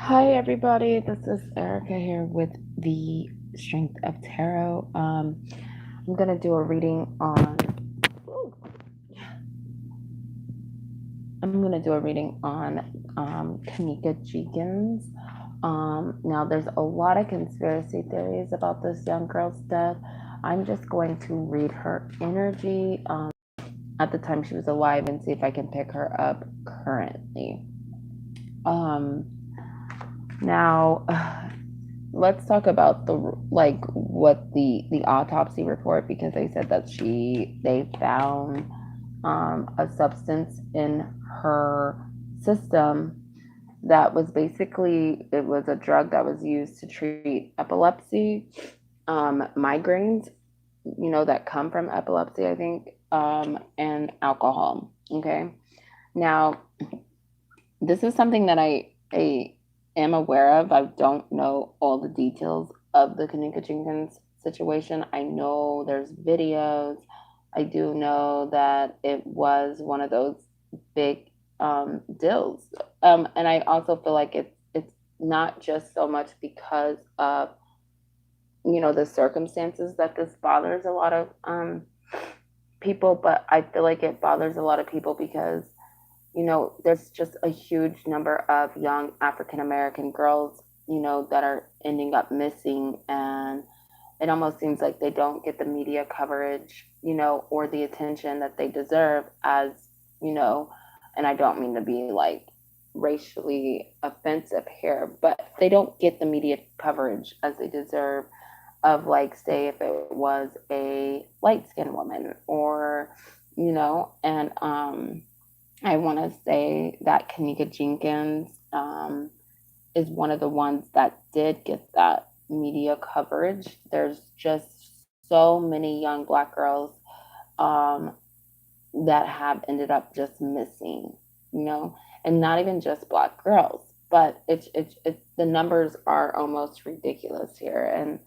Hi, everybody. This is Erica here with the Strength of Tarot. I'm gonna do a reading on. Ooh, I'm gonna do a reading on Keneeka Jenkins. Now, there's a lot of conspiracy theories about this young girl's death. I'm just going to read her energy at the time she was alive and see if I can pick her up currently. Um, Now, let's talk about what the autopsy report, because they said that they found a substance in her system that was basically, it was a drug that was used to treat epilepsy, migraines, that come from epilepsy, I think, and alcohol. Okay. Now, this is something that I am aware of. I don't know all the details of the Keneeka Jenkins situation. I know there's videos. I do know that it was one of those big deals. And I also feel like it's not just so much because of the circumstances that this bothers a lot of people, but I feel like it bothers a lot of people because there's just a huge number of young African American girls, that are ending up missing. And it almost seems like they don't get the media coverage, or the attention that they deserve as, you know, and I don't mean to be like racially offensive here, but they don't get the media coverage as they deserve of, like, say, if it was a light skinned woman or, and I want to say that Keneeka Jenkins is one of the ones that did get that media coverage. There's just so many young Black girls um, that have ended up just missing, you know, and not even just Black girls, but it's the numbers are almost ridiculous here, and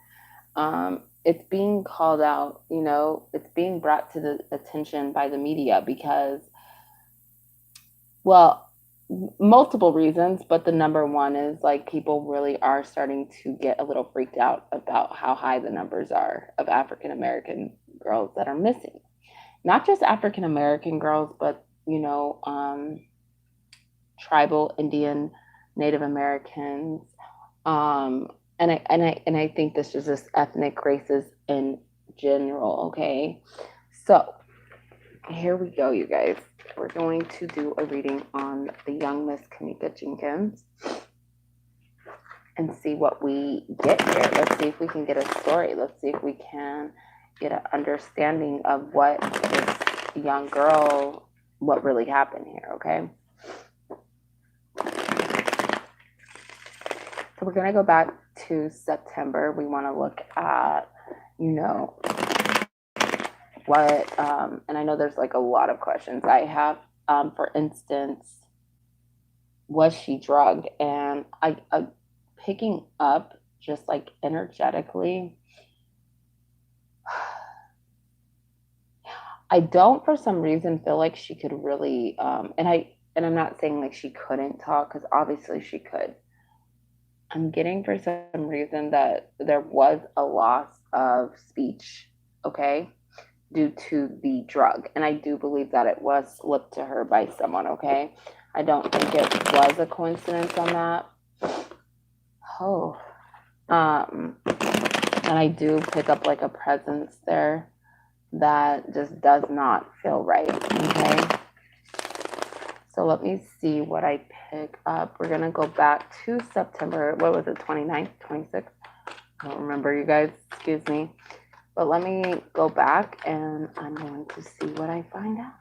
it's being called out. It's being brought to the attention by the media because, well, multiple reasons, but the number one is, like, people really are starting to get a little freaked out about how high the numbers are of African American girls that are missing. Not just African American girls, but tribal, Indian, Native Americans, um, and I think this is just ethnic races in general. Okay, so here we go, you guys. We're going to do a reading on the young Miss Keneeka Jenkins and see what we get here. Let's see if we can get a story. Let's see if we can get an understanding of what this young girl, what really happened here, okay? So we're going to go back to September. We want to look at, what, and I know there's like a lot of questions I have. For instance, was she drugged? And I picking up just like energetically, I don't for some reason feel like she could really, and I'm not saying like she couldn't talk, because obviously she could. I'm getting for some reason that there was a loss of speech, okay, due to the drug. And I do believe that it was slipped to her by someone, okay? I don't think it was a coincidence on that. Oh. And I do pick up like a presence there that just does not feel right, okay? So let me see what I pick up. We're going to go back to September. What was it, 29th, 26th? I don't remember, you guys. Excuse me. But let me go back and I'm going to see what I find out.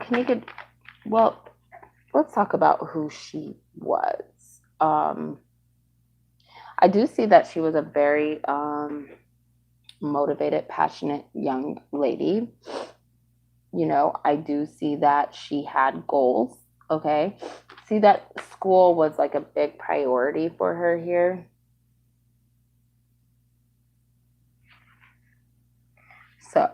Keneeka, well, let's talk about who she was. I do see that she was a very motivated, passionate young lady. I do see that she had goals. Okay. See that school was like a big priority for her here. So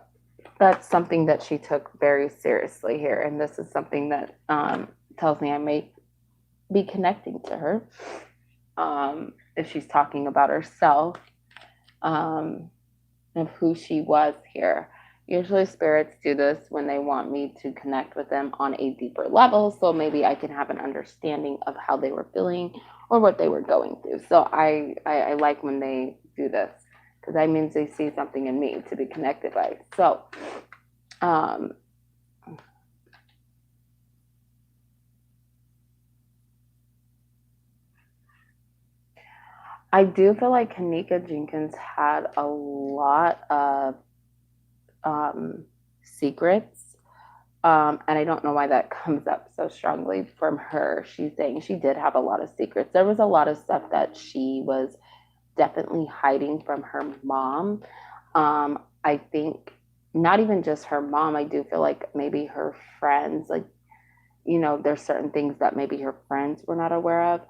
that's something that she took very seriously here. And this is something that tells me I may be connecting to her if she's talking about herself, of who she was here. Usually spirits do this when they want me to connect with them on a deeper level, so maybe I can have an understanding of how they were feeling or what they were going through. So I like when they do this, because that means they see something in me to be connected by. So I do feel like Keneeka Jenkins had a lot of secrets. And I don't know why that comes up so strongly from her. She's saying she did have a lot of secrets. There was a lot of stuff that she was definitely hiding from her mom. I think not even just her mom. I do feel like maybe her friends, like, there's certain things that maybe her friends were not aware of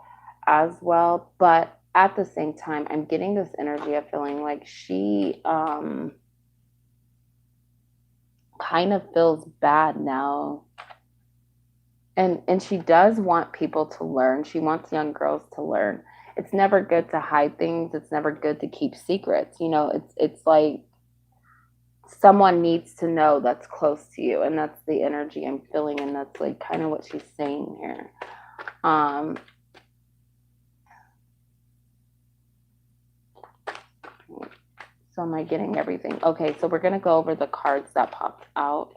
as well. But at the same time, I'm getting this energy of feeling like she kind of feels bad now. And she does want people to learn. She wants young girls to learn. It's never good to hide things. It's never good to keep secrets. It's like someone needs to know that's close to you, and that's the energy I'm feeling, and that's like kind of what she's saying here. So am I getting everything? Okay, so we're gonna go over the cards that popped out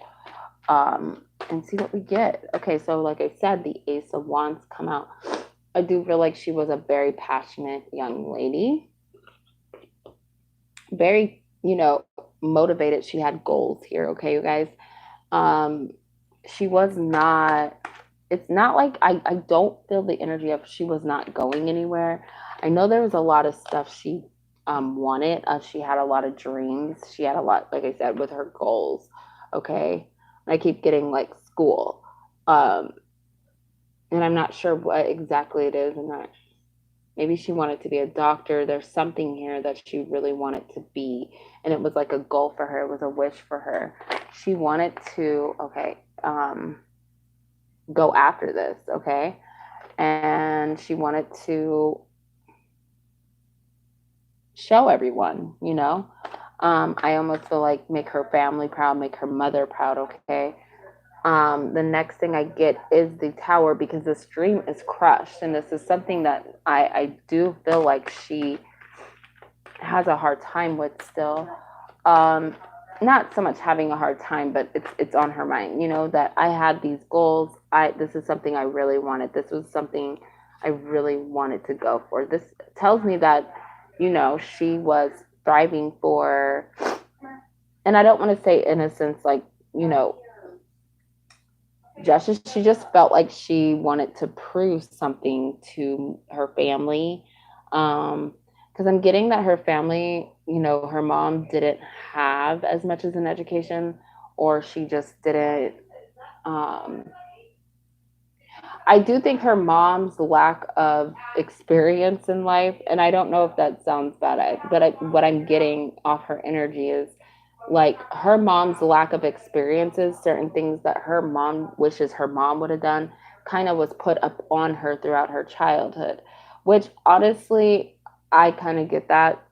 and see what we get. Okay, so like I said, the Ace of Wands come out. I do feel like she was a very passionate young lady. Very, motivated. She had goals here, okay, you guys. She was not, it's not like, I don't feel the energy of she was not going anywhere. I know there was a lot of stuff she wanted. She had a lot of dreams. She had a lot, like I said, with her goals, okay? I keep getting like school. And I'm not sure what exactly it is. Maybe she wanted to be a doctor. There's something here that she really wanted to be. And it was like a goal for her. It was a wish for her. She wanted to, go after this, okay? And she wanted to show everyone, I almost feel like make her family proud, make her mother proud, okay? The next thing I get is the Tower, because this dream is crushed. And this is something that I do feel like she has a hard time with still. Not so much having a hard time, but it's on her mind, that I had these goals. This is something I really wanted. This was something I really wanted to go for. This tells me that, she was thriving for, and I don't want to say innocence, like, justice. She just felt like she wanted to prove something to her family. Because I'm getting that her family, her mom didn't have as much as an education, or she just didn't. I do think her mom's lack of experience in life, and I don't know if that sounds bad, but what I'm getting off her energy is like her mom's lack of experiences, certain things that her mom wishes her mom would have done, kind of was put up on her throughout her childhood, which honestly, I kind of get that.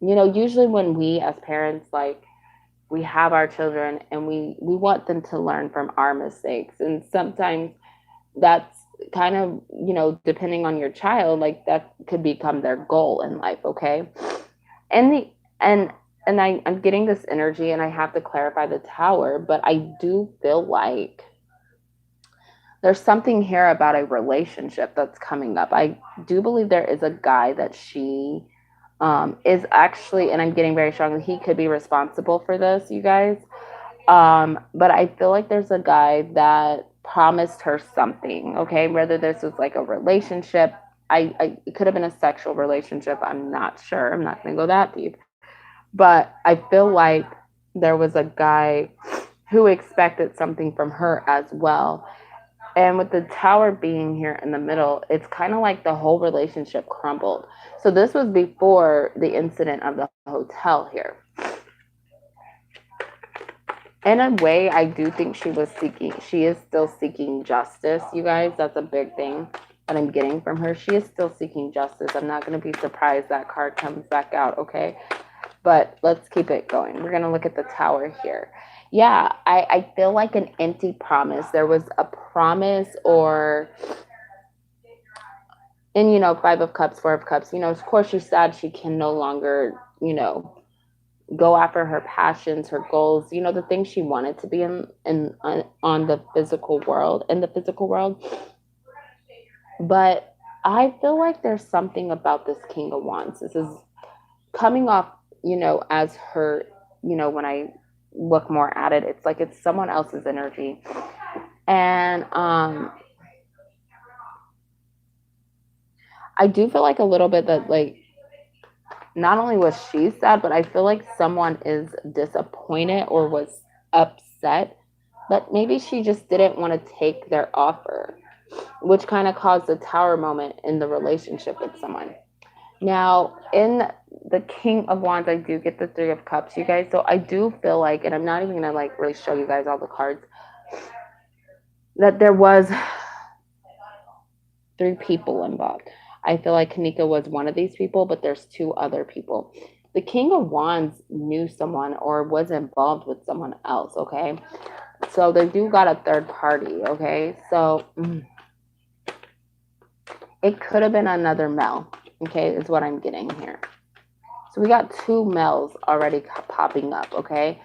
Usually when we as parents, like, we have our children and we want them to learn from our mistakes, and sometimes that's kind of, depending on your child, like that could become their goal in life, okay? And I'm getting this energy, and I have to clarify the Tower, but I do feel like there's something here about a relationship that's coming up. I do believe there is a guy that she is actually, and I'm getting very strong, he could be responsible for this, you guys. But I feel like there's a guy that promised her something, okay? Whether this was like a relationship, it could have been a sexual relationship. I'm not sure. I'm not going to go that deep. But I feel like there was a guy who expected something from her as well. And with the Tower being here in the middle, it's kind of like the whole relationship crumbled. So this was before the incident of the hotel here. In a way, I do think she is still seeking justice, you guys. That's a big thing that I'm getting from her. She is still seeking justice. I'm not going to be surprised that card comes back out, okay? But let's keep it going. We're going to look at the tower here. Yeah, I feel like an empty promise. There was a promise, or, and, Five of Cups, Four of Cups, of course she's sad she can no longer, go after her passions, her goals, the things she wanted to be in on the physical world, in the physical world. But I feel like there's something about this King of Wands. This is coming off, as her, when I look more at it, it's like it's someone else's energy. And I do feel like a little bit that, like, not only was she sad, but I feel like someone is disappointed or was upset, but maybe she just didn't want to take their offer, which kind of caused a tower moment in the relationship with someone. Now, in the King of Wands, I do get the Three of Cups, you guys. So I do feel like, and I'm not even going to like really show you guys all the cards, that there was three people involved. I feel like Keneeka was one of these people, but there's two other people. The King of Wands knew someone or was involved with someone else, okay? So they do got a third party, okay? So it could have been another male, okay, is what I'm getting here. So we got two males already popping up, okay?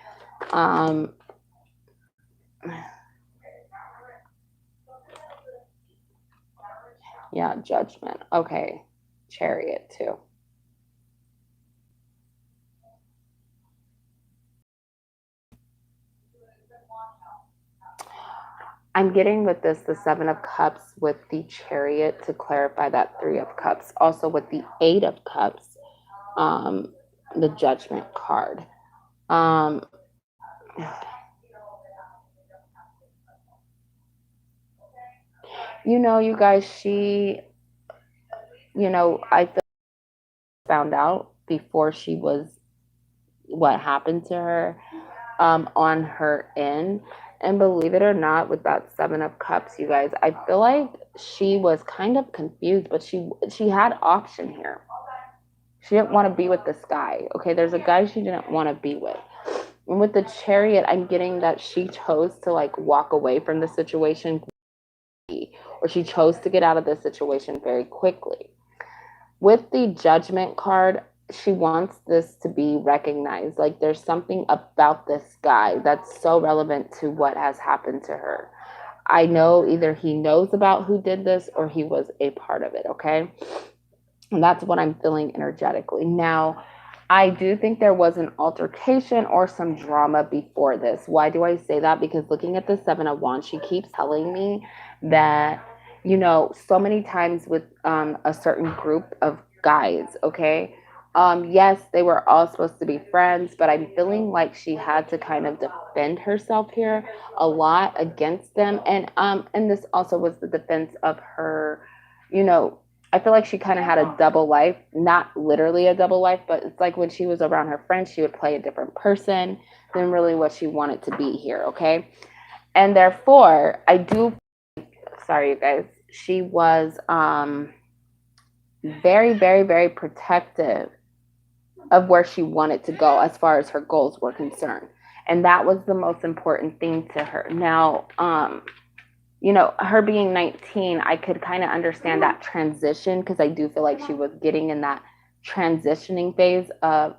Yeah, Judgment. Okay. Chariot too. I'm getting with this the Seven of Cups with the Chariot to clarify that Three of Cups. Also with the Eight of Cups, the Judgment card. You guys, I found out before she was what happened to her on her end. And believe it or not, with that Seven of Cups, you guys, I feel like she was kind of confused, but she had option here. She didn't want to be with this guy. Okay, there's a guy she didn't want to be with. And with the Chariot, I'm getting that she chose to like walk away from the situation, or she chose to get out of the situation very quickly. With the Judgment card, she wants this to be recognized. Like there's something about this guy that's so relevant to what has happened to her. I know either he knows about who did this or he was a part of it, okay? And that's what I'm feeling energetically. Now, I do think there was an altercation or some drama before this. Why do I say that? Because looking at the Seven of Wands, she keeps telling me that, so many times with a certain group of guys, okay? Yes, they were all supposed to be friends, but I'm feeling like she had to kind of defend herself here a lot against them. And this also was the defense of her, you know, I feel like she kind of had a double life, not literally a double life, but it's like when she was around her friends, she would play a different person than really what she wanted to be here, okay? And therefore, sorry, you guys, she was very, very, very protective of where she wanted to go as far as her goals were concerned. And that was the most important thing to her. Now, her being 19, I could kind of understand that transition because I do feel like she was getting in that transitioning phase of,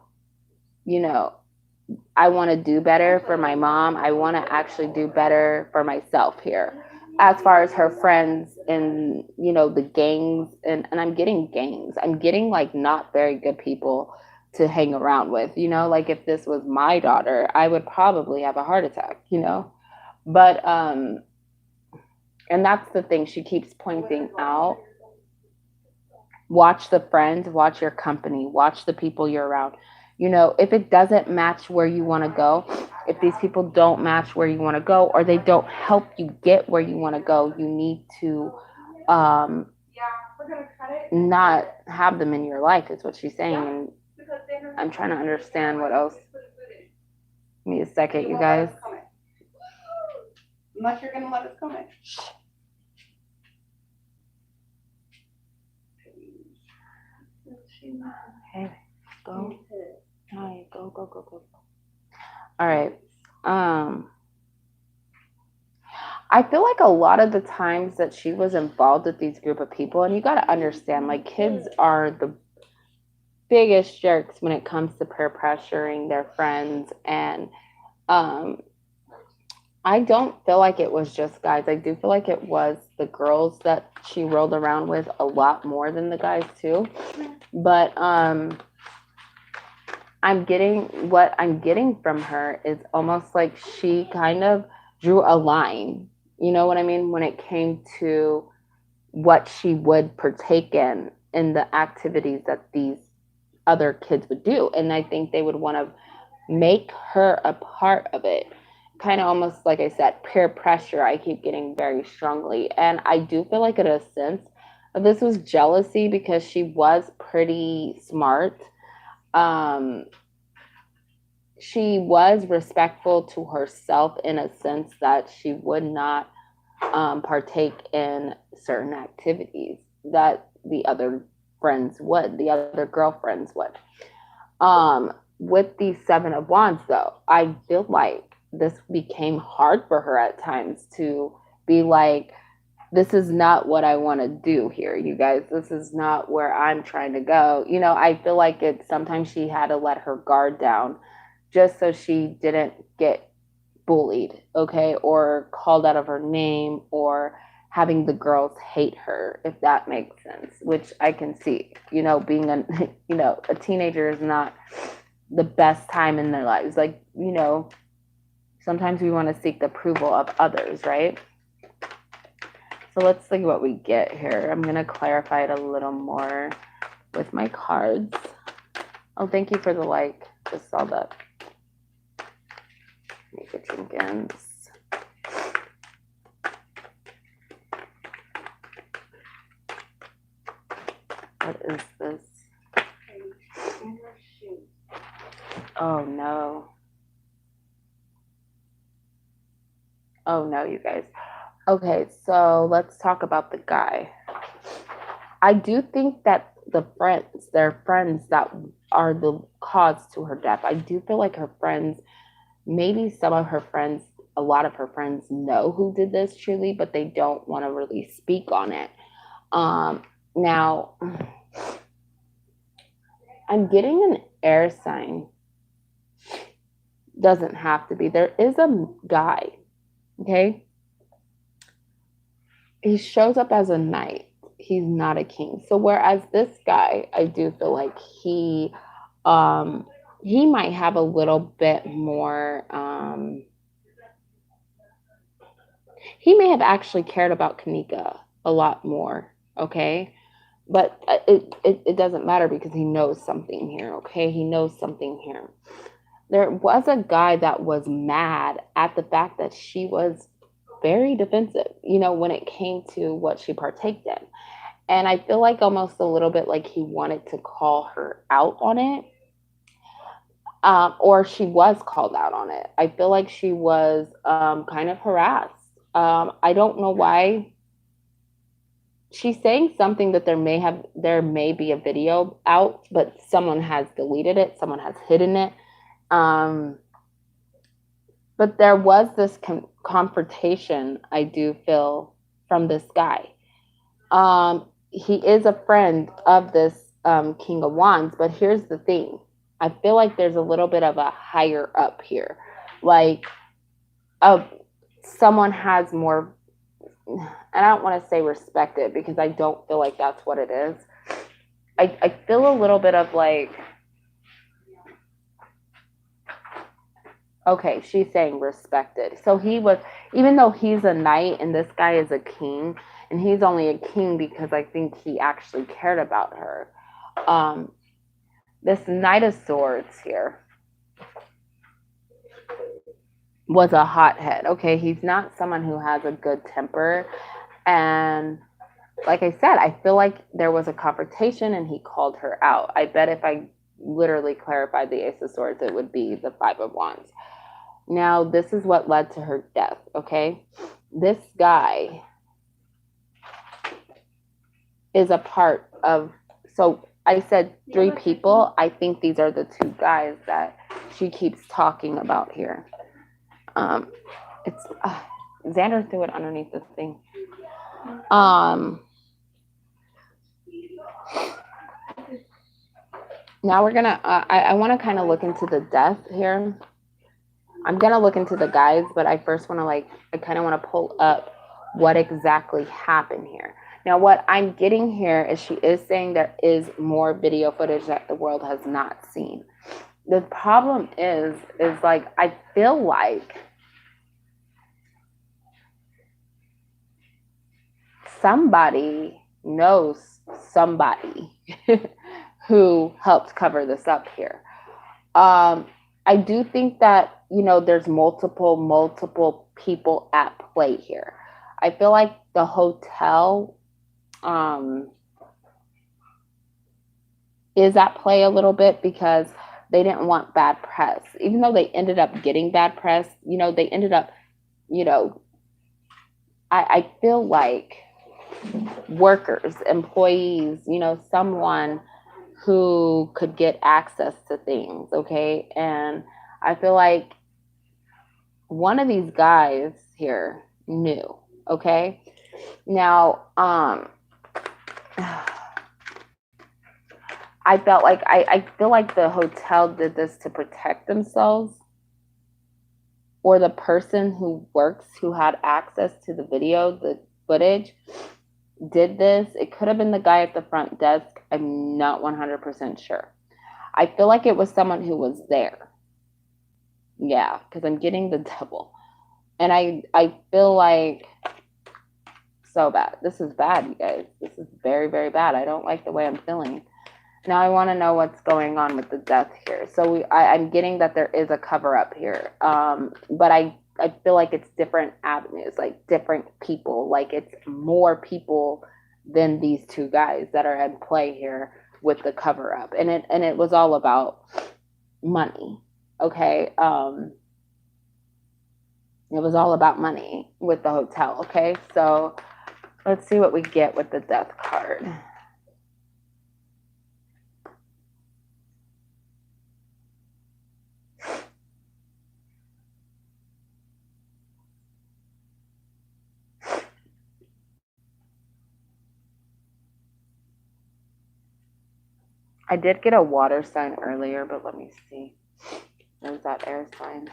I want to do better for my mom. I want to actually do better for myself here. As far as her friends and, the gangs, and I'm getting gangs, I'm getting like not very good people to hang around with, like if this was my daughter, I would probably have a heart attack, But, and that's the thing she keeps pointing out. Watch the friends, watch your company, watch the people you're around. If it doesn't match where you want to go, if these people don't match where you want to go, or they don't help you get where you want to go, you need to not have them in your life, is what she's saying. And I'm trying to understand what else. Give me a second, you guys. Unless you're gonna let us go next. Okay, go. All right, go. All right. I feel like a lot of the times that she was involved with these group of people, and you got to understand, like, kids are the biggest jerks when it comes to peer pressuring their friends. And I don't feel like it was just guys. I do feel like it was the girls that she rolled around with a lot more than the guys too. But what I'm getting from her is almost like she kind of drew a line. You know what I mean? When it came to what she would partake in the activities that these other kids would do. And I think they would want to make her a part of it. Kind of almost like I said, peer pressure. I keep getting very strongly. And I do feel like in a sense this was jealousy because she was pretty smart. She was respectful to herself in a sense that she would not partake in certain activities that the other girlfriends would. With the Seven of Wands, though, I feel like this became hard for her at times to be like, this is not what I want to do here, you guys. This is not where I'm trying to go. You know, I feel like sometimes she had to let her guard down just so she didn't get bullied, okay, or called out of her name, or having the girls hate her, if that makes sense, which I can see. You know, being a teenager is not the best time in their lives. Like, you know, sometimes we want to seek the approval of others, right? So let's see what we get here. I'm going to clarify it a little more with my cards. Oh, thank you for the like. Just saw that. Keneeka Jenkins. What is this? Oh no. Oh no, you guys. Okay, so let's talk about the guy. I do think that their friends that are the cause to her death. I do feel like her friends, maybe some of her friends, a lot of her friends know who did this truly, but they don't want to really speak on it. Now, I'm getting an air sign. Doesn't have to be. There is a guy, okay? He shows up as a knight. He's not a king. So whereas this guy, I do feel like he might have a little bit more, he may have actually cared about Keneeka a lot more, okay? But it doesn't matter because he knows something here, okay? He knows something here. There was a guy that was mad at the fact that she was very defensive, you know, when it came to what she partaked in. And I feel like almost a little bit like he wanted to call her out on it. Or she was called out on it. I feel like she was kind of harassed. I don't know why. She's saying something that there may be a video out, but someone has deleted it. Someone has hidden it. But there was this confrontation, I do feel, from this guy. He is a friend of this King of Wands, but here's the thing. I feel like there's a little bit of a higher up here. Like, someone has more, and I don't want to say respected because I don't feel like that's what it is. I feel a little bit of like, okay, she's saying respected. So he was, even though he's a knight and this guy is a king, and he's only a king because I think he actually cared about her. This Knight of Swords here was a hothead. Okay, he's not someone who has a good temper. And like I said, I feel like there was a confrontation and he called her out. I bet if I literally clarified the Ace of Swords, it would be the Five of Wands. Now, this is what led to her death, okay? this guy is a part of, so I said 3 people. I think these are the 2 guys that she keeps talking about here. It's Xander threw it underneath this thing. Now we're gonna, I want to kind of look into the death here. I'm gonna look into the guys, but I first want to I kind of want to pull up what exactly happened here. Now, what I'm getting here is she is saying there is more video footage that the world has not seen. The problem is like, I feel like somebody knows somebody who helped cover this up here. I do think that, you know, there's multiple people at play here. I feel like the hotel is at play a little bit because they didn't want bad press. Even though they ended up getting bad press, you know, they ended up, you know, I feel like workers, employees, you know, someone who could get access to things, okay? And I feel like one of these guys here knew, okay? Now, I felt like, I feel like the hotel did this to protect themselves, or the person who works, who had access to the video, the footage, did this. It could have been the guy at the front desk. I'm not 100% sure. I feel like it was someone who was there. Yeah, because I'm getting the double. And I feel like, so bad. This is bad, you guys. This is very, very bad. I don't like the way I'm feeling. Now I want to know what's going on with the death here. So I'm getting that there is a cover up here. But I feel like it's different avenues, like different people. Like it's more people than these 2 guys that are at play here with the cover up. And it was all about money. Okay. It was all about money with the hotel. Okay. So let's see what we get with the death card. I did get a water sign earlier, but let me see. There's that air sign.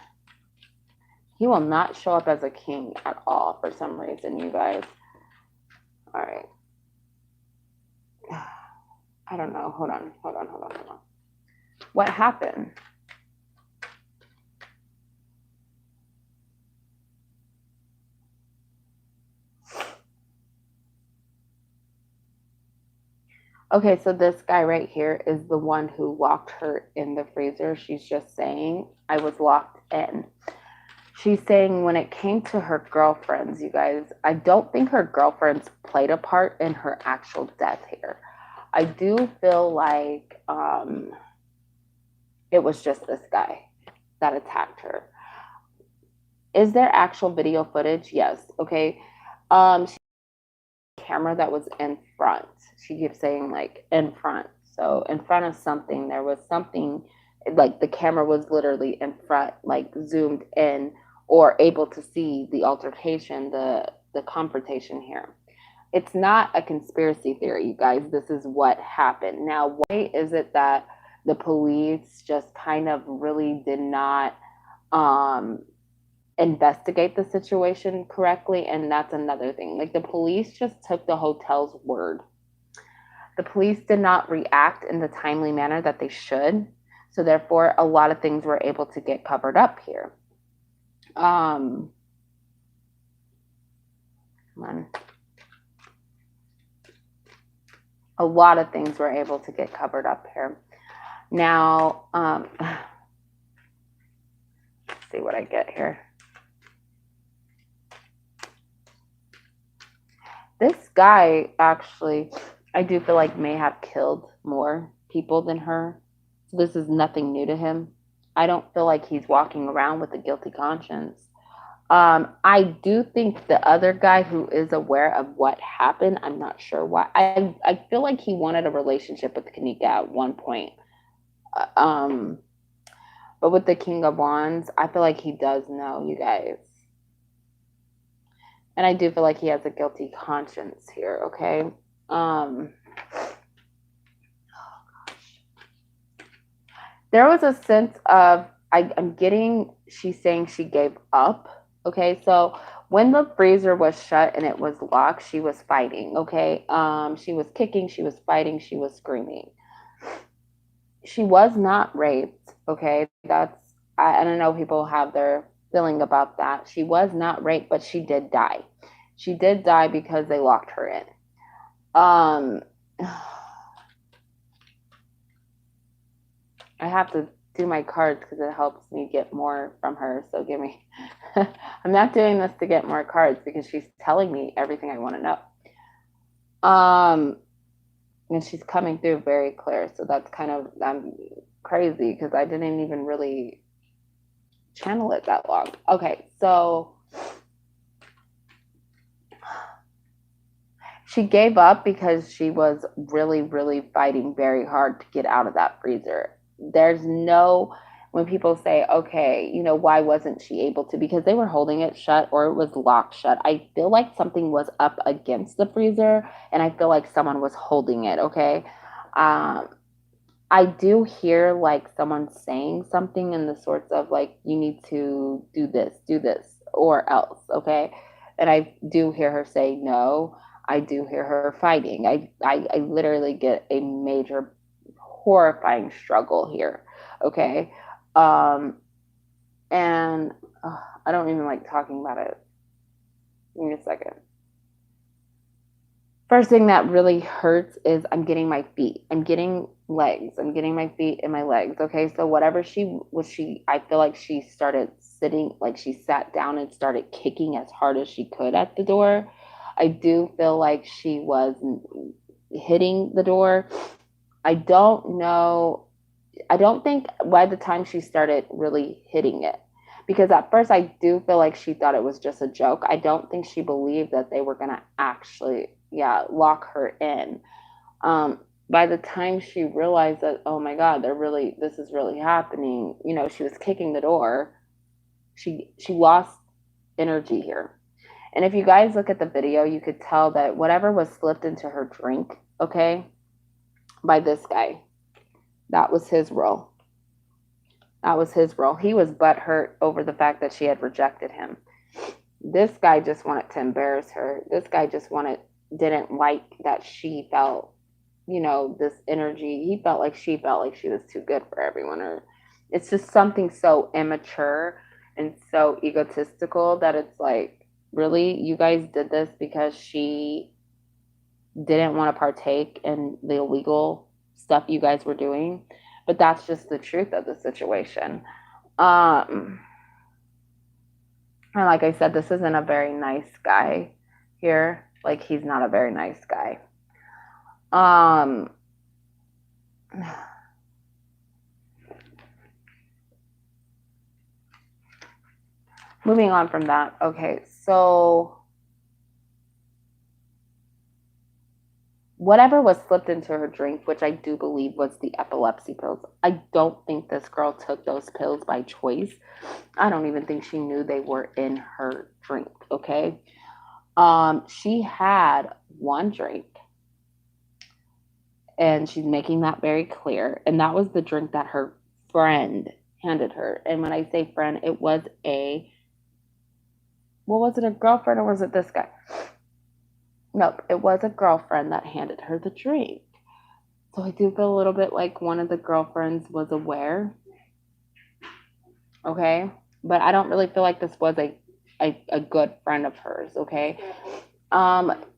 He will not show up as a king at all for some reason, you guys. All right. I don't know. Hold on. What happened? Okay, so this guy right here is the one who locked her in the freezer. She's just saying, I was locked in. She's saying when it came to her girlfriends, you guys, I don't think her girlfriends played a part in her actual death here. I do feel like it was just this guy that attacked her. Is there actual video footage? Yes. Okay. Camera that was in front. She keeps saying like in front. So in front of something, there was something, like the camera was literally in front, like zoomed in, or able to see the altercation, the confrontation here. It's not a conspiracy theory, you guys. This is what happened. Now, why is it that the police just kind of really did not investigate the situation correctly? And that's another thing. Like the police just took the hotel's word. The police did not react in the timely manner that they should. So therefore, a lot of things were able to get covered up here. Come on. A lot of things were able to get covered up here. Now, let's see what I get here. This guy actually, I do feel like may have killed more people than her. So this is nothing new to him. I don't feel like he's walking around with a guilty conscience. I do think the other guy who is aware of what happened, I'm not sure why. I feel like he wanted a relationship with Keneeka at one point. Um, but with the King of Wands, I feel like he does know, you guys. And I do feel like he has a guilty conscience here, okay? There was a sense of, I'm getting, she's saying she gave up, okay? So when the freezer was shut and it was locked, she was fighting, okay? She was kicking, she was fighting, she was screaming. She was not raped, okay? I don't know, people have their feeling about that. She was not raped, but she did die. She did die because they locked her in. Um, I have to do my cards because it helps me get more from her. So give me, I'm not doing this to get more cards because she's telling me everything I want to know. And she's coming through very clear. So that's kind of, I'm crazy because I didn't even really channel it that long. Okay, so she gave up because she was really, really fighting very hard to get out of that freezer. There's no, when people say, okay, you know, why wasn't she able to? Because they were holding it shut or it was locked shut. I feel like something was up against the freezer and I feel like someone was holding it, okay? Um, I do hear like someone saying something in the sorts of like, you need to do this, or else, okay? And I do hear her say no. I do hear her fighting. I literally get a major, horrifying struggle here, okay? Um, and I don't even like talking about it. Give me a second. First thing that really hurts is I'm getting my feet. I'm getting legs. I'm getting my feet and my legs. Okay. So whatever I feel like she started sitting, like she sat down and started kicking as hard as she could at the door. I do feel like she was hitting the door. I don't know. I don't think by the time she started really hitting it, because at first I do feel like she thought it was just a joke. I don't think she believed that they were going to actually, yeah, lock her in. By the time she realized that, oh my God, this is really happening, you know, she was kicking the door. She lost energy here. And if you guys look at the video, you could tell that whatever was slipped into her drink, okay, by this guy, that was his role. That was his role. He was butthurt over the fact that she had rejected him. This guy just wanted to embarrass her. This guy just didn't like that she felt, you know, this energy. He felt like she was too good for everyone. Or it's just something so immature and so egotistical that it's like, really, you guys did this because she didn't want to partake in the illegal stuff you guys were doing. But that's just the truth of the situation. And like I said, this isn't a very nice guy here. Like, he's not a very nice guy. Moving on from that. Okay, so whatever was slipped into her drink, which I do believe was the epilepsy pills, I don't think this girl took those pills by choice. I don't even think she knew they were in her drink, okay? She had one drink, and she's making that very clear, and that was the drink that her friend handed her. And when I say friend, it was a girlfriend, or was it this guy? Nope, it was a girlfriend that handed her the drink. So I do feel a little bit like one of the girlfriends was aware. Okay. But I don't really feel like this was a good friend of hers. Okay.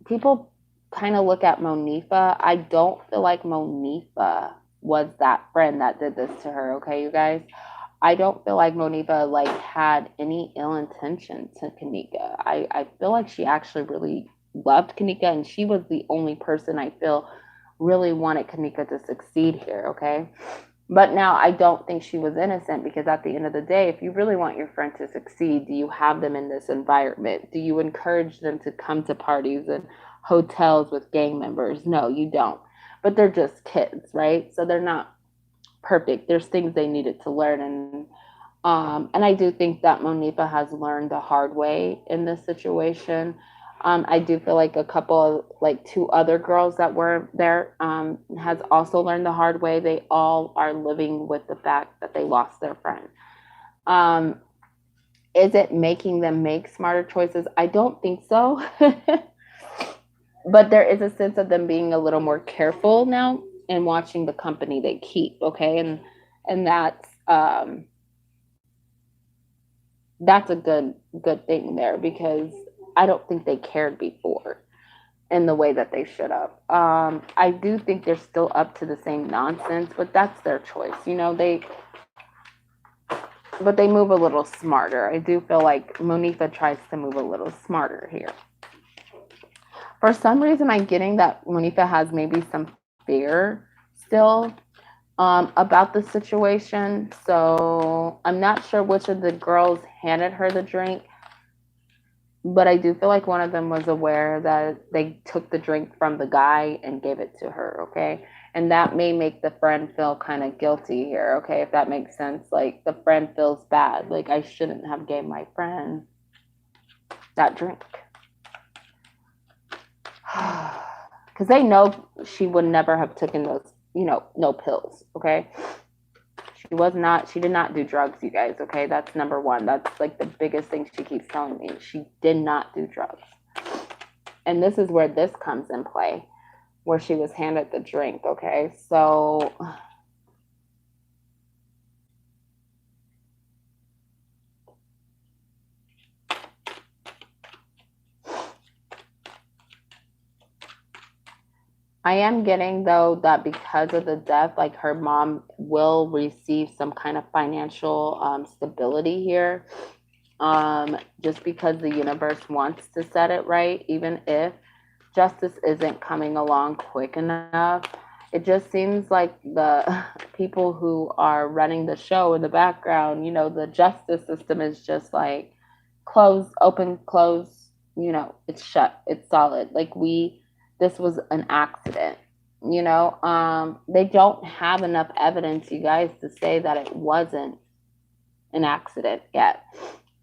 People kind of look at Monifa. I don't feel like Monifa was that friend that did this to her. Okay, you guys. I don't feel like Monifa like had any ill intention to Keneeka. I feel like she actually really loved Keneeka, and she was the only person I feel really wanted Keneeka to succeed here, okay? But now I don't think she was innocent, because at the end of the day, if you really want your friend to succeed, do you have them in this environment? Do you encourage them to come to parties and hotels with gang members? No, you don't. But they're just kids, right? So they're not perfect. There's things they needed to learn, and I do think that Monifa has learned the hard way in this situation. I do feel like a couple of, like, two other girls that were there, has also learned the hard way. They all are living with the fact that they lost their friend. Um, is it making them make smarter choices? I don't think so. But there is a sense of them being a little more careful now and watching the company they keep. Okay. And that's a good thing there, because I don't think they cared before in the way that they should have. I do think they're still up to the same nonsense, but that's their choice. But they move a little smarter. I do feel like Monifa tries to move a little smarter here. For some reason, I'm getting that Monifa has maybe some fear still, about the situation. So I'm not sure which of the girls handed her the drink, but I do feel like one of them was aware that they took the drink from the guy and gave it to her, okay? And that may make the friend feel kind of guilty here, okay? If that makes sense. Like, the friend feels bad. Like, I shouldn't have gave my friend that drink. Because they know she would never have taken those, no pills, okay? She did not do drugs, you guys, okay? That's number one. That's like the biggest thing she keeps telling me. She did not do drugs. And this is where this comes in play, where she was handed the drink, okay? So I am getting, though, that because of the death, like, her mom will receive some kind of financial stability here, just because the universe wants to set it right, even if justice isn't coming along quick enough. It just seems like the people who are running the show in the background, the justice system is just like close, open, close, it's shut, it's solid. Like, this was an accident. They don't have enough evidence, you guys, to say that it wasn't an accident yet.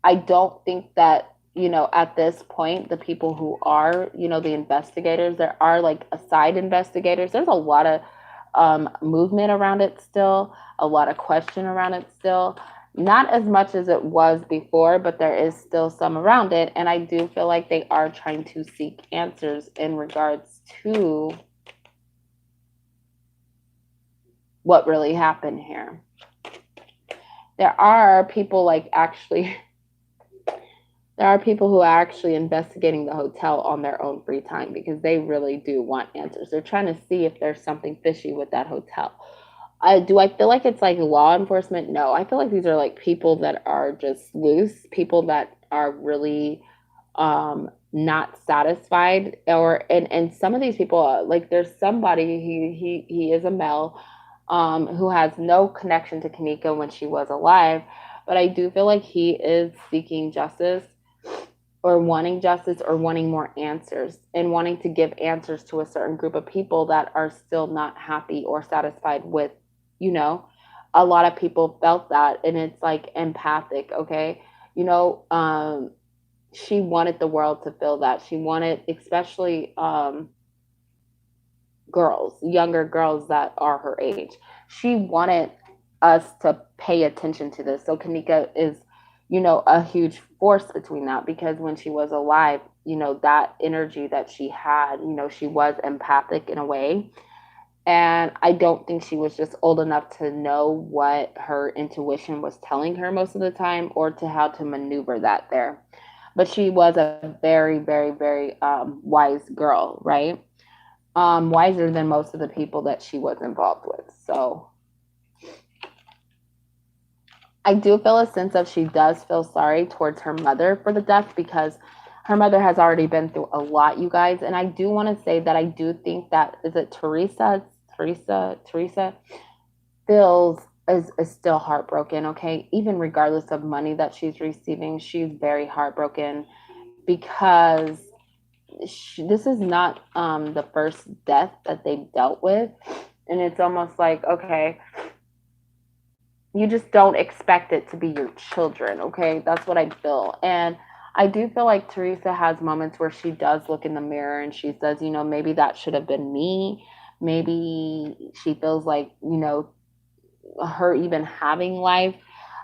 I don't think that, at this point, the people who are, the investigators, there are like side investigators. There's a lot of movement around it still, a lot of question around it still. Not as much as it was before, but there is still some around it. And I do feel like they are trying to seek answers in regards to what really happened here. There are people who are actually investigating the hotel on their own free time, because they really do want answers. They're trying to see if there's something fishy with that hotel. Do I feel like it's like law enforcement? No, I feel like these are like people that are just loose, people that are really not satisfied, and some of these people, like, there's somebody, he is a male, who has no connection to Keneeka when she was alive, but I do feel like he is seeking justice, or wanting more answers, and wanting to give answers to a certain group of people that are still not happy or satisfied with, a lot of people felt that, and it's like empathic, okay? She wanted the world to feel that. She wanted, especially younger girls that are her age. She wanted us to pay attention to this. So Keneeka is, a huge force between that, because when she was alive, that energy that she had, she was empathic in a way. And I don't think she was just old enough to know what her intuition was telling her most of the time, or to how to maneuver that there. But she was a very, very, very wise girl, right? Wiser than most of the people that she was involved with. So I do feel a sense of, she does feel sorry towards her mother for the death, because her mother has already been through a lot, you guys. And I do want to say that I do think that, is it Teresa? feels is still heartbroken, okay? Even regardless of money that she's receiving, she's very heartbroken because this is not the first death that they've dealt with. And it's almost like, okay, you just don't expect it to be your children, okay? That's what I feel. And I do feel like Teresa has moments where she does look in the mirror and she says, you know, maybe that should have been me. Maybe she feels like, you know, her even having life.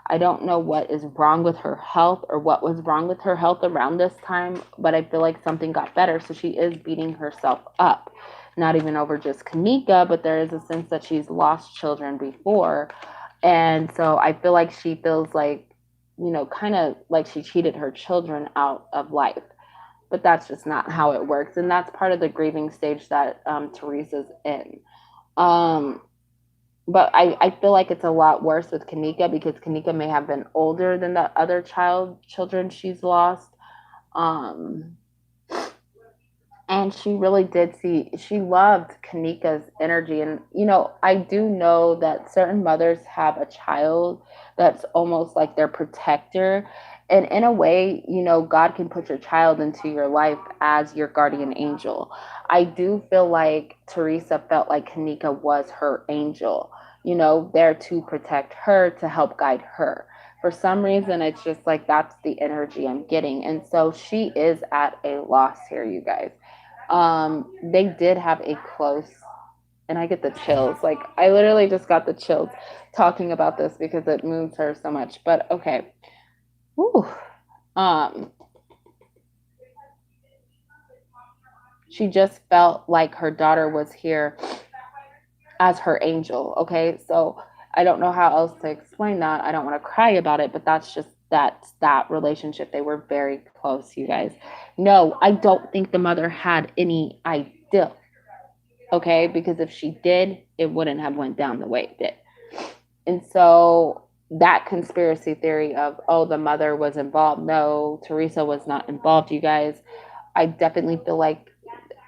I don't know what is wrong with her health or what was wrong with her health around this time, but I feel like something got better. So she is beating herself up, not even over just Keneeka, but there is a sense that she's lost children before. And so I feel like she feels like, you know, kind of like she cheated her children out of life. But that's just not how it works. And that's part of the grieving stage that Teresa's in. Um, but I feel like it's a lot worse with Keneeka because Keneeka may have been older than the other children she's lost. Um, and she really did she loved Keneeka's energy. And, you know, I do know that certain mothers have a child that's almost like their protector. And in a way, you know, God can put your child into your life as your guardian angel. I do feel like Teresa felt like Keneeka was her angel, you know, there to protect her, to help guide her. For some reason, it's just like that's the energy I'm getting. And so she is at a loss here, you guys. They did have a close, and I get the chills. Like I literally just got the chills talking about this because it moves her so much. But okay. Whew. Um, she just felt like her daughter was here as her angel. Okay. So I don't know how else to explain that. I don't want to cry about it, but that's that relationship. They were very close, you guys. No, I don't think the mother had any idea. Okay, because if she did, it wouldn't have went down the way it did. And so that conspiracy theory of, oh, the mother was involved, no, Teresa was not involved, you guys. I definitely feel like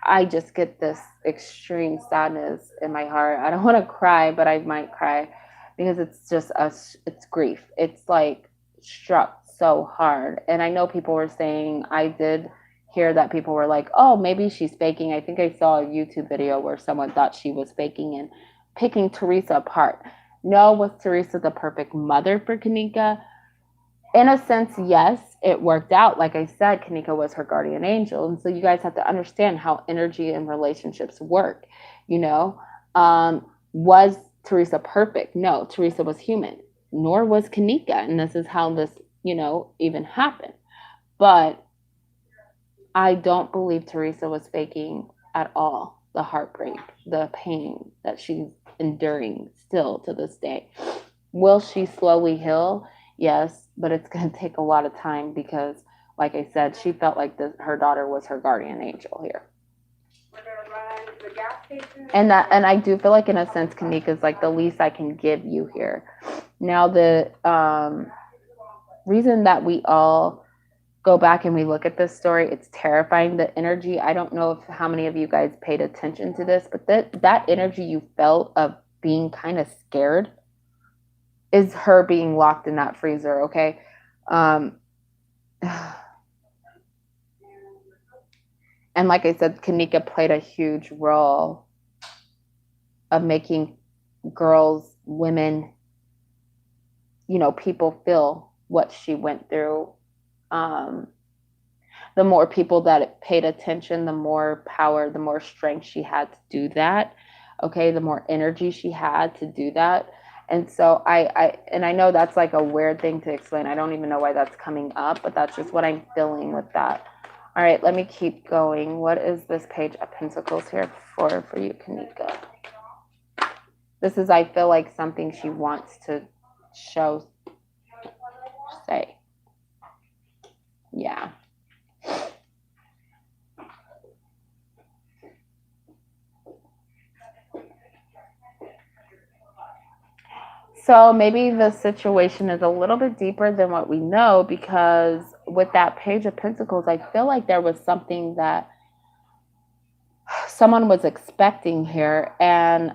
I just get this extreme sadness in my heart. I don't want to cry, but I might cry because it's just us, it's grief. It's like struck so hard. And I know people were saying, I did hear that people were like, oh, maybe she's faking. I think I saw a YouTube video where someone thought she was faking and picking Teresa apart. No, was Teresa the perfect mother for Keneeka? In a sense, yes, it worked out. Like I said, Keneeka was her guardian angel. And so you guys have to understand how energy and relationships work. You know, was Teresa perfect? No, Teresa was human, nor was Keneeka. And this is how this, you know, even happened. But I don't believe Teresa was faking at all the heartbreak, the pain that she's enduring still to this day. Will she slowly heal? Yes, but it's going to take a lot of time because, like I said, she felt like her daughter was her guardian angel here. And I do feel like, in a sense, Keneeka is like the least I can give you here. Now, the reason that we all go back and we look at this story, it's terrifying, the energy. I don't know if how many of you guys paid attention to this, but that energy you felt of being kind of scared is her being locked in that freezer, okay? And like I said, Keneeka played a huge role of making girls, women, you know, people feel what she went through. The more people that paid attention, the more power, the more strength she had to do that. Okay, the more energy she had to do that. And so I know that's like a weird thing to explain. I don't even know why that's coming up, but that's just what I'm feeling with that. All right, let me keep going. What is this page of Pentacles here for you, Keneeka? This is, I feel like, something she wants to show, say. Yeah. So maybe the situation is a little bit deeper than what we know, because with that Page of Pentacles, I feel like there was something that someone was expecting here. And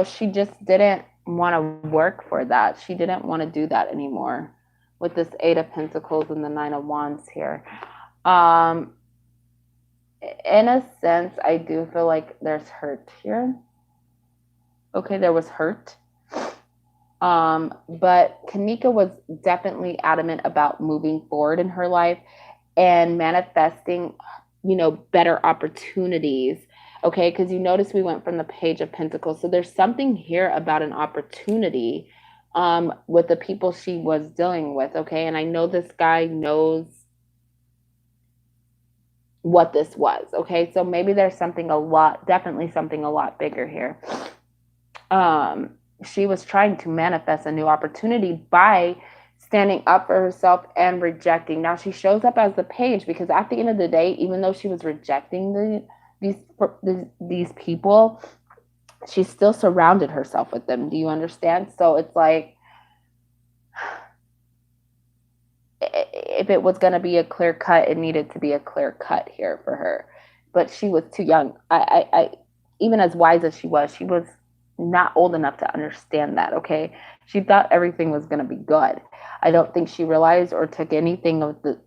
she just didn't want to work for that. She didn't want to do that anymore with this Eight of Pentacles and the Nine of Wands here. Um, in a sense, I do feel like there's hurt here. Okay, there was hurt. But Keneeka was definitely adamant about moving forward in her life and manifesting, better opportunities. Okay, because you notice we went from the Page of Pentacles. So there's something here about an opportunity with the people she was dealing with. Okay, and I know this guy knows what this was. Okay, so maybe there's definitely something a lot bigger here. She was trying to manifest a new opportunity by standing up for herself and rejecting. Now she shows up as the page because at the end of the day, even though she was rejecting these people, she still surrounded herself with them. Do you understand? So it's like, if it was going to be a clear cut, it needed to be a clear cut here for her. But she was too young. I even as wise as she was not old enough to understand that. Okay, she thought everything was going to be good. I don't think she realized or took anything of the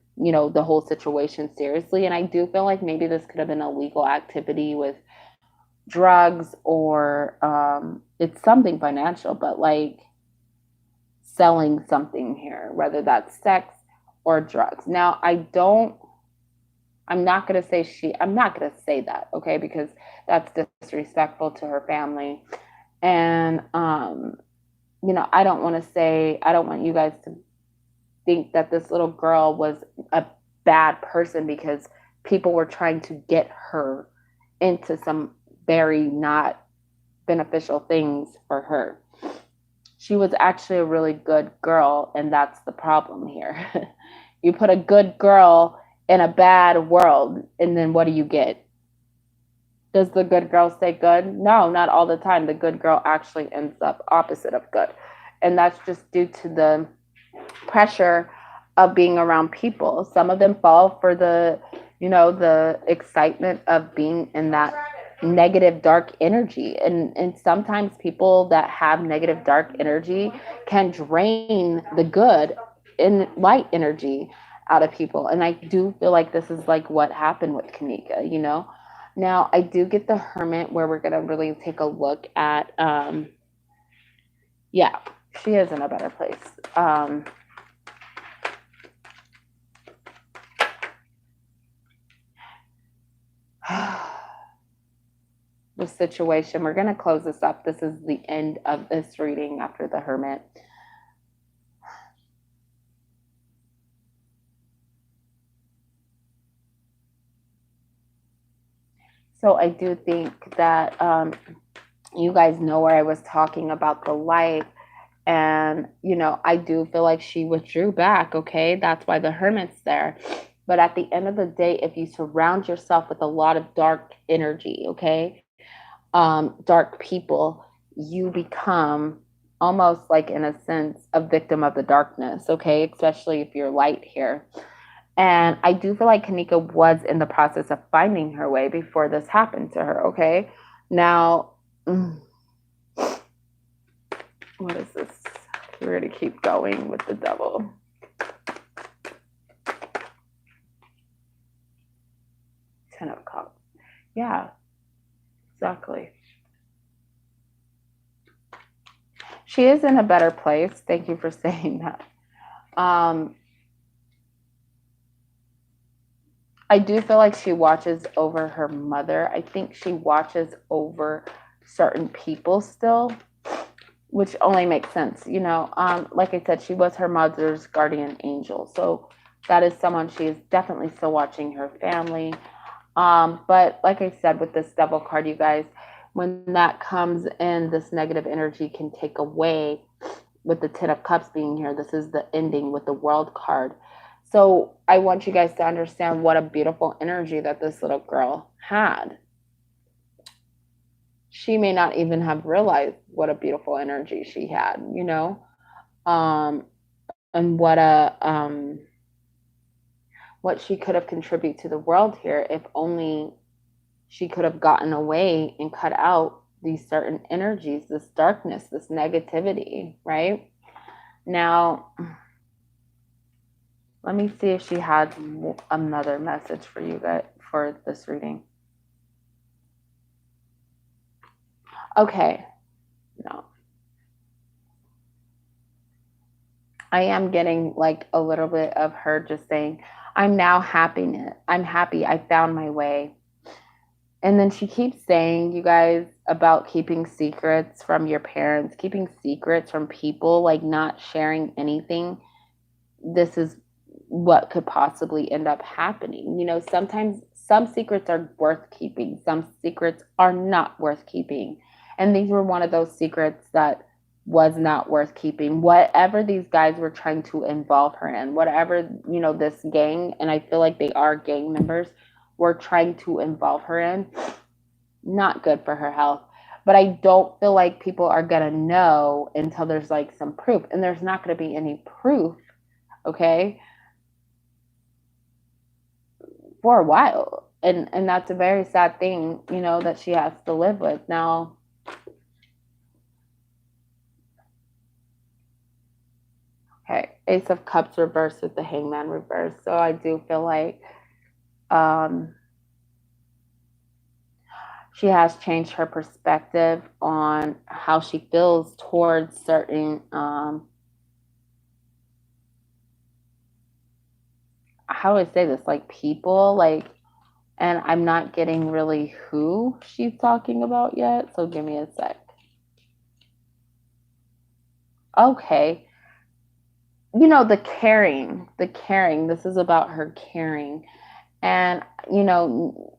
whole situation seriously. And I do feel like maybe this could have been a legal activity with drugs, or it's something financial, but like selling something here, whether that's sex or drugs. Now I'm not going to say that, okay, because that's disrespectful to her family. And, I don't want you guys to think that this little girl was a bad person because people were trying to get her into some very not beneficial things for her. She was actually a really good girl, and that's the problem here. You put a good girl in a bad world, and then what do you get? Does the good girl stay good? No, not all the time. The good girl actually ends up opposite of good. And that's just due to the pressure of being around people. Some of them fall for the excitement of being in that negative dark energy. And sometimes people that have negative dark energy can drain the good and light energy out of people. And I do feel like this is like what happened with Keneeka. Now, I do get the Hermit, where we're going to really take a look at, yeah, she is in a better place. The situation, we're going to close this up. This is the end of this reading after the Hermit. So I do think that you guys know where I was talking about the light. And, I do feel like she withdrew back. Okay. That's why the Hermit's there. But at the end of the day, if you surround yourself with a lot of dark energy, okay, dark people, you become almost like, in a sense, a victim of the darkness. Okay. Especially if you're light here. And I do feel like Keneeka was in the process of finding her way before this happened to her. Okay. Now, what is this? We're going to keep going with the Devil. Ten of Cups. Yeah, exactly. She is in a better place. Thank you for saying that. I do feel like she watches over her mother. I think she watches over certain people still, which only makes sense. Like I said, she was her mother's guardian angel. So that is someone she is definitely still watching her family. But like I said, with this Devil card, you guys, when that comes in, this negative energy can take away. With the Ten of Cups being here, this is the ending with the World card. So I want you guys to understand what a beautiful energy that this little girl had. She may not even have realized what a beautiful energy she had, and what she could have contributed to the world here if only she could have gotten away and cut out these certain energies, this darkness, this negativity, right? Now, let me see if she has another message for you guys for this reading. Okay, no. I am getting like a little bit of her just saying, I'm now happy. I'm happy. I found my way. And then she keeps saying, you guys, about keeping secrets from your parents, keeping secrets from people, like not sharing anything. This is what could possibly end up happening. You know, sometimes some secrets are worth keeping, some secrets are not worth keeping. And these were one of those secrets that was not worth keeping. Whatever these guys were trying to involve her in, whatever, you know, this gang, and I feel like they are gang members, were trying to involve her in, not good for her health. But I don't feel like people are going to know until there's like some proof. And there's not going to be any proof, okay, for a while. And that's a very sad thing, you know, that she has to live with. Now, okay, Ace of Cups reversed with the Hangman reversed. So I do feel like she has changed her perspective on how she feels towards certain how do I say this, like people, like, and I'm not getting really who she's talking about yet, so give me a sec. Okay, you know, the caring, this is about her caring, and you know,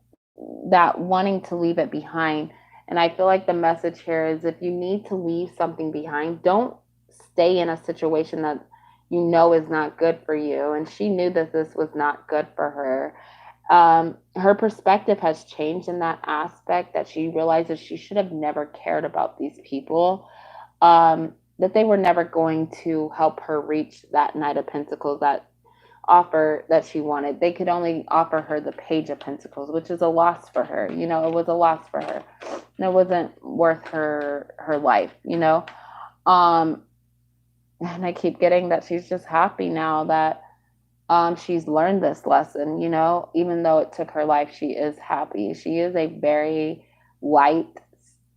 that wanting to leave it behind. And I feel like the message here is, if you need to leave something behind, don't stay in a situation that you know is not good for you. And she knew that this was not good for her. Her perspective has changed in that aspect, that she realizes she should have never cared about these people, that they were never going to help her reach that Knight of Pentacles, that offer that she wanted. They could only offer her the Page of Pentacles, which is a loss for her. You know, it was a loss for her. And it wasn't worth her life, you know. And I keep getting that she's just happy now that she's learned this lesson, you know, even though it took her life, she is happy. She is a very light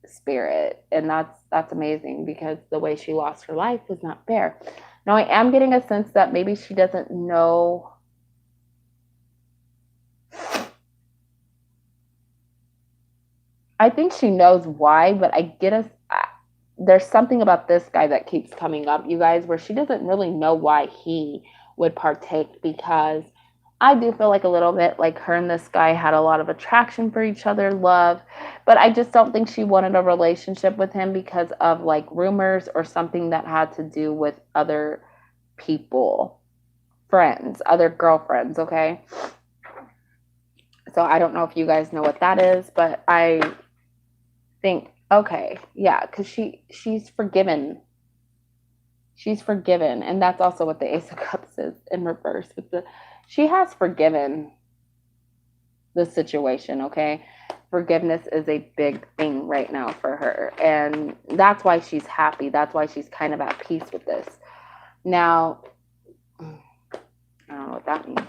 spirit, and that's amazing, because the way she lost her life was not fair. Now, I am getting a sense that maybe she doesn't know. I think she knows why, but I get us. There's something about this guy that keeps coming up, you guys, where she doesn't really know why he would partake, because I do feel like a little bit like her and this guy had a lot of attraction for each other, love, but I just don't think she wanted a relationship with him because of like rumors or something that had to do with other people, friends, other girlfriends, okay? So I don't know if you guys know what that is, but I think, okay, yeah, because she's forgiven. She's forgiven, and that's also what the Ace of Cups is in reverse. With she has forgiven the situation, okay? Forgiveness is a big thing right now for her, and that's why she's happy. That's why she's kind of at peace with this. Now, I don't know what that means.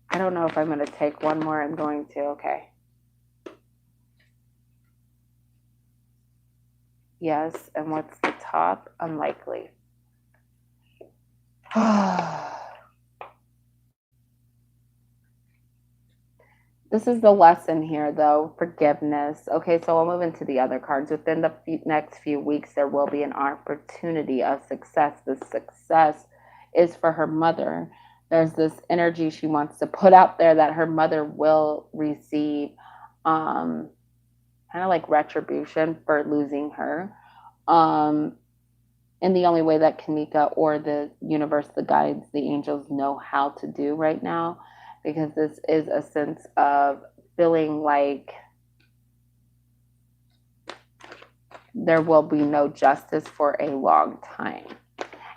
I don't know if I'm going to take one more. I'm going to. Okay. Yes. And what's the top? Unlikely. This is the lesson here, though. Forgiveness. Okay, so I'll move into the other cards. Within the next few weeks, there will be an opportunity of success. This success is for her mother. There's this energy she wants to put out there that her mother will receive, kind of like retribution for losing her. And the only way that Keneeka or the universe, the guides, the angels know how to do right now, because this is a sense of feeling like there will be no justice for a long time.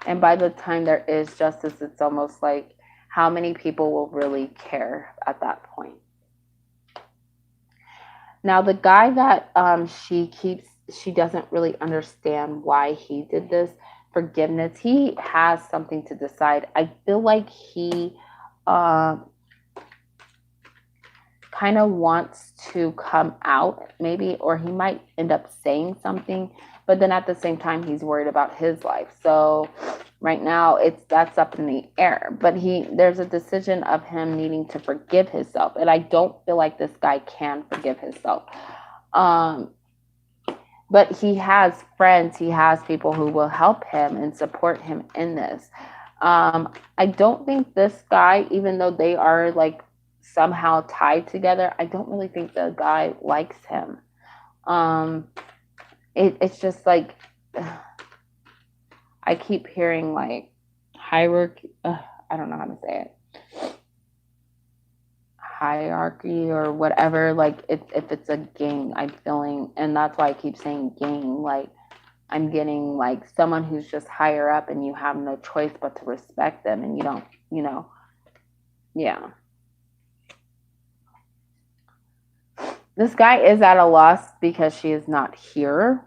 And by the time there is justice, it's almost like how many people will really care at that point? Now, the guy that she doesn't really understand why he did this. Forgiveness. He has something to decide. I feel like he kind of wants to come out, maybe, or he might end up saying something, but then at the same time, he's worried about his life. So right now, that's up in the air. But there's a decision of him needing to forgive himself, and I don't feel like this guy can forgive himself. But he has friends, he has people who will help him and support him in this. I don't think this guy, even though they are like somehow tied together, I don't really think the guy likes him. It's just like, I keep hearing like hierarchy. I don't know how to say it. Hierarchy or whatever. Like if it's a gang, I'm feeling, and that's why I keep saying gang. Like I'm getting like someone who's just higher up, and you have no choice but to respect them, and you don't, yeah. This guy is at a loss because she is not here.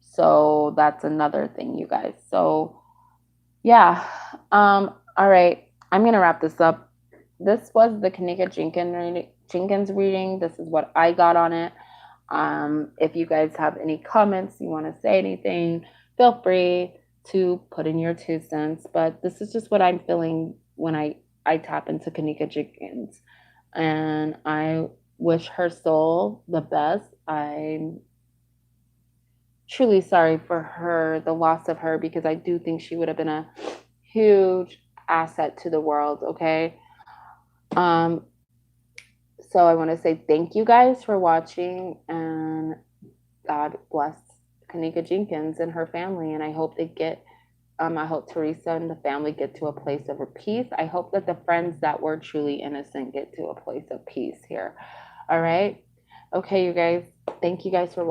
So that's another thing, you guys. So yeah. All right. I'm gonna wrap this up. This was the Keneeka Jenkins reading. This is what I got on it. If you guys have any comments, you want to say anything, feel free to put in your 2 cents. But this is just what I'm feeling when I tap into Keneeka Jenkins. And I wish her soul the best. I'm truly sorry for her, the loss of her, because I do think she would have been a huge asset to the world, okay? So I want to say thank you guys for watching, and God bless Keneeka Jenkins and her family. And I hope I hope Teresa and the family get to a place of peace. I hope that the friends that were truly innocent get to a place of peace here. All right. Okay, you guys. Thank you guys for watching.